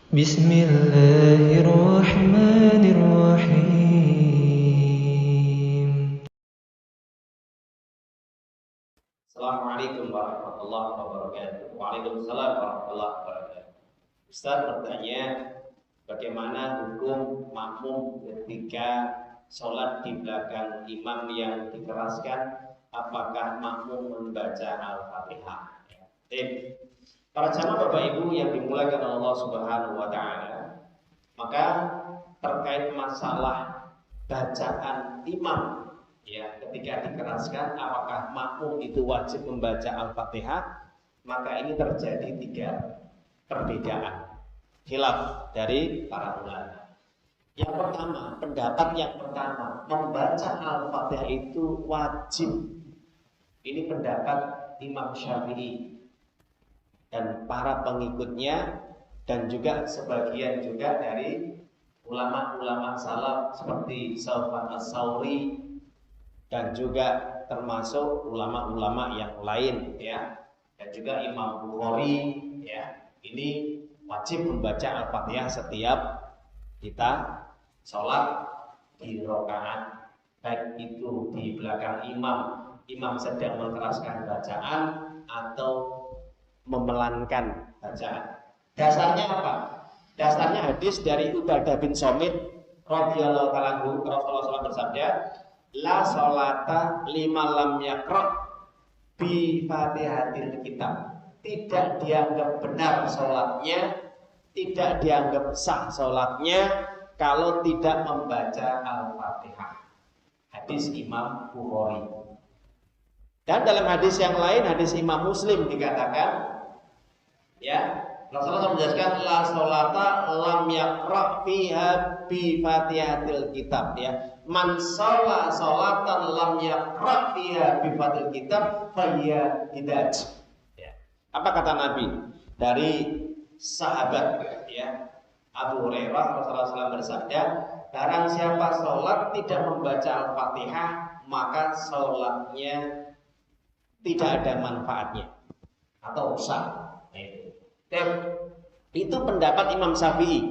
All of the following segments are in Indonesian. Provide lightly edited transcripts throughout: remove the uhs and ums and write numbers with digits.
Bismillahirrahmanirrahim. Assalamualaikum warahmatullahi wabarakatuh. Waalaikumsalam warahmatullahi wabarakatuh. Ustaz bertanya, bagaimana hukum makmum ketika sholat di belakang imam yang dikeraskan? Apakah makmum membaca Al-Fatihah? Para jamaah Bapak Ibu yang dimuliakan Allah Subhanahu wa taala, maka terkait masalah bacaan imam ya, ketika dikeraskan apakah makmum itu wajib membaca Al-Fatihah, maka ini terjadi 3 perbedaan khilaf dari para ulama. Yang pertama, pendapat yang pertama, membaca Al-Fatihah itu wajib. Ini pendapat Imam Syafi'i dan para pengikutnya, dan juga sebagian juga dari ulama-ulama salaf seperti Sufyan Ats-Tsauri dan juga termasuk ulama-ulama yang lain ya, dan juga Imam Bukhari ya. Ini wajib membaca Al-Fatihah setiap kita sholat di rakaat, baik itu di belakang imam, imam sedang mengeraskan bacaan atau memelankan bacaan. Dasarnya apa? Dasarnya hadis dari Ubadah bin Somit radhiyallahu ta'ala anhu, Rasulullah SAW bersabda, la sholata liman lam yaqra bi fatihatil kitab. Tidak dianggap benar sholatnya, tidak dianggap sah sholatnya kalau tidak membaca Al-Fatihah. Hadis Imam Bukhari. Dan dalam hadis yang lain, hadis Imam Muslim dikatakan ya, Rasulullah menjelaskan la sholata lam yaqra fiha bi fatihatil kitab ya. Man sholla sholatan lam yaqra fiha bi fatihatil kitab fahiya hidaj. Ya. Apa kata Nabi? Dari sahabat ya, Abu Hurairah, Rasulullah SAW bersabda, barang siapa sholat tidak membaca Al-Fatihah, maka sholatnya tidak ada manfaatnya atau rusak. Dan itu pendapat Imam Syafi'i.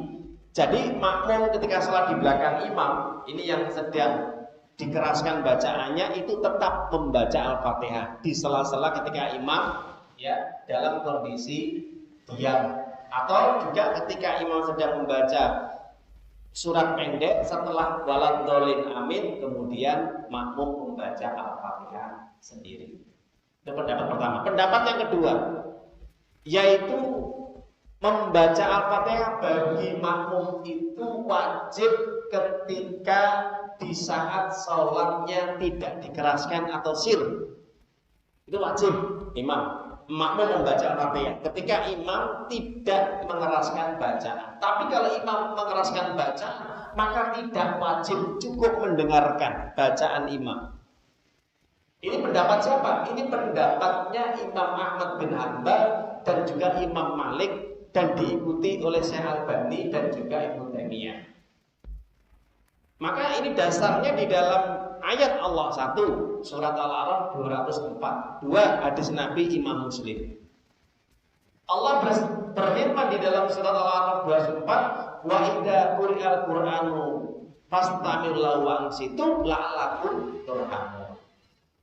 Jadi makmum ketika sholat di belakang imam, ini yang sedang dikeraskan bacaannya, itu tetap membaca Al-Fatihah di sela-sela ketika imam ya dalam kondisi diam, atau juga ketika imam sedang membaca surat pendek setelah waladhdallin amin, kemudian makmum membaca Al-Fatihah sendiri. Itu pendapat pertama. Pendapat yang kedua, yaitu membaca Al-Fatihah bagi makmum itu wajib ketika di saat sholatnya tidak dikeraskan atau sir. Itu wajib makmum membaca Al-Fatihah ketika imam tidak mengeraskan bacaan. Tapi kalau imam mengeraskan bacaan, maka tidak wajib, cukup mendengarkan bacaan imam. Ini pendapat siapa? Ini pendapatnya Imam Ahmad bin Hanbal dan juga Imam Malik, dan diikuti oleh Syekh Al-Albani dan juga Ibnu Taimiyah. Maka ini dasarnya di dalam ayat Allah 1 surat Al-A'raf 204, 2 hadis Nabi Imam Muslim. Allah berfirman di dalam surat Al-A'raf 204, wa idza quri'al Qur'anu fastami'u lahu wa ansitu la'allakum turhamun.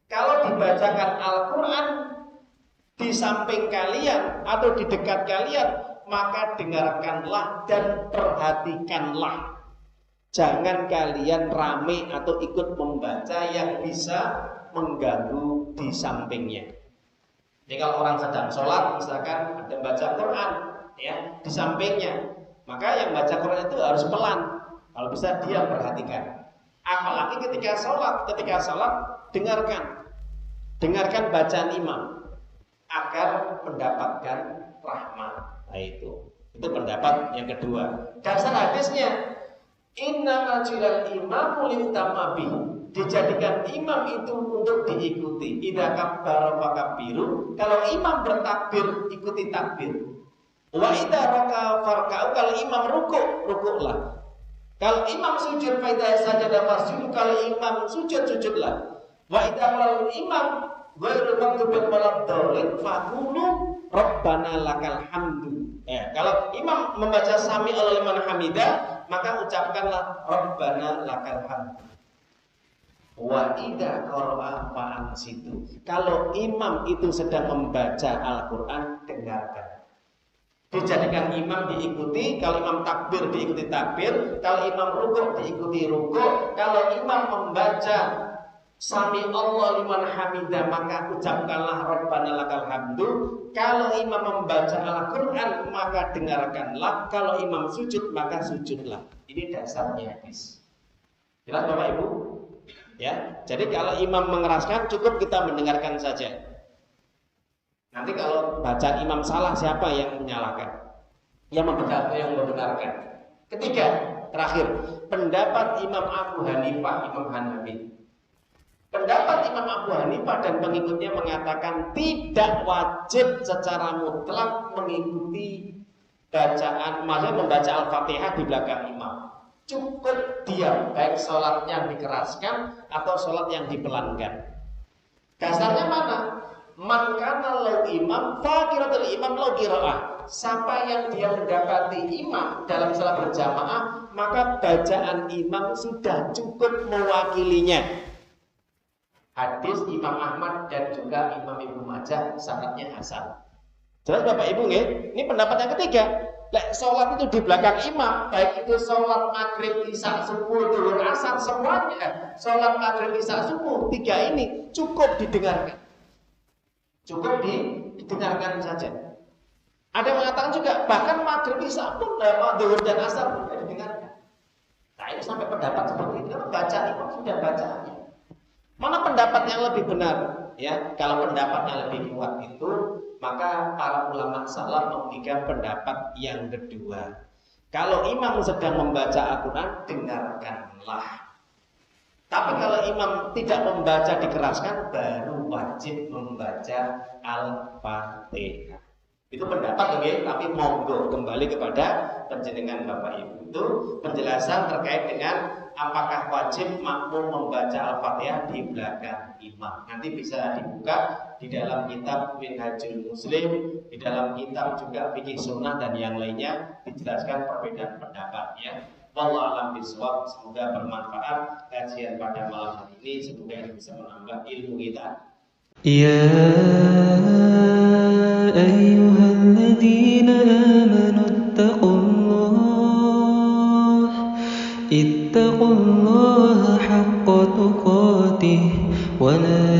Kalau dibacakan Al-Quran di samping kalian atau di dekat kalian, maka dengarkanlah dan perhatikanlah. Jangan kalian rame atau ikut membaca yang bisa mengganggu di sampingnya. Jadi kalau orang sedang sholat, misalkan ada baca Quran ya di sampingnya, maka yang baca Quran itu harus pelan. Kalau bisa diam, perhatikan. Apalagi ketika sholat dengarkan bacaan imam agar mendapatkan rahmat. Nah, itu pendapat yang kedua. Dasar hadisnya, innamal ju'ilal imamu liutamma bihi, dijadikan imam itu untuk diikuti. Idza kabbara fakabbiru, kalau imam bertakbir ikuti takbir. Wa idza raka'a farka'u, kalau imam rukuklah. Kalau imam sujud fa idza sajada fasjudu, kalau imam sujudlah. Wa idza qala imam ghairul maghdubi alaihim waladdallin faqulu rabbana lakal hamdu. Kalau imam membaca sami Allahu liman hamidah, maka ucapkanlah Rabbana lakal hamd. Wa idza qara'a fa'ansitu. Kalau imam itu sedang membaca Al-Qur'an, dengarkan. Dijadikan imam diikuti, kalau imam takbir diikuti takbir, kalau imam rukuk diikuti rukuk, kalau imam membaca sami Allah liman hamidah maka ucapkanlah Rabbana lakal hamdu. Kalau imam membaca Al-Qur'an maka dengarkanlah, kalau imam sujud maka sujudlah. Ini dasarnya hadis. Jelas Bapak Ibu? Ya, jadi kalau imam mengeraskan cukup kita mendengarkan saja. Nanti kalau baca imam salah siapa yang menyalahkan? Yang membenarkan. Ketiga, terakhir, pendapat Imam Abu Hanifah, Imam Hanafi. Pendapat Imam Abu Hanifah dan pengikutnya mengatakan tidak wajib secara mutlak mengikuti bacaan, maksudnya membaca Al-Fatihah di belakang imam. Cukup diam, baik sholat yang dikeraskan atau sholat yang dipelankan. Dasarnya mana? Man kana lau imam faqiratul imam lau qiraah. Siapa yang dia mendapati imam dalam salat berjamaah, maka bacaan imam sudah cukup mewakilinya. Hadis Imam Ahmad dan juga Imam Ibnu Majah sanadnya hasan. Jelas Bapak Ibu nggih? Ini pendapat yang ketiga. Sholat itu di belakang imam, baik itu sholat maghrib, isya, subuh, zuhur, asar, semuanya. Sholat maghrib, isya, subuh, tiga ini cukup didengarkan. Cukup didengarkan saja. Ada yang mengatakan juga bahkan maghrib, isya pun, zuhur dan asar pun tidak didengarkan. Nah ini sampai pendapat seperti itu, karena baca imam sudah bacaannya. Mana pendapat yang lebih benar? Ya, kalau pendapat yang lebih kuat itu, maka para ulama salaf memegang pendapat yang kedua. Kalau imam sedang membaca Al-Quran, dengarkanlah. Tapi kalau imam tidak membaca dikeraskan, baru wajib membaca Al-Fatihah. Itu pendapat, oke? Tapi monggo kembali kepada penjenengan Bapak Ibu. Itu penjelasan terkait dengan apakah wajib makmum membaca Al-Fatihah di belakang imam. Nanti bisa dibuka di dalam kitab Minhajul Muslim, di dalam kitab juga Fikih Sunnah dan yang lainnya dijelaskan perbedaan pendapat ya. Wallahu a'lam bishawab. Semoga bermanfaat kajian pada malam hari ini, semoga bisa menambah ilmu kita. Ya ayyuhalladzina amanu ittaqullaha haqqa tuqatih wa la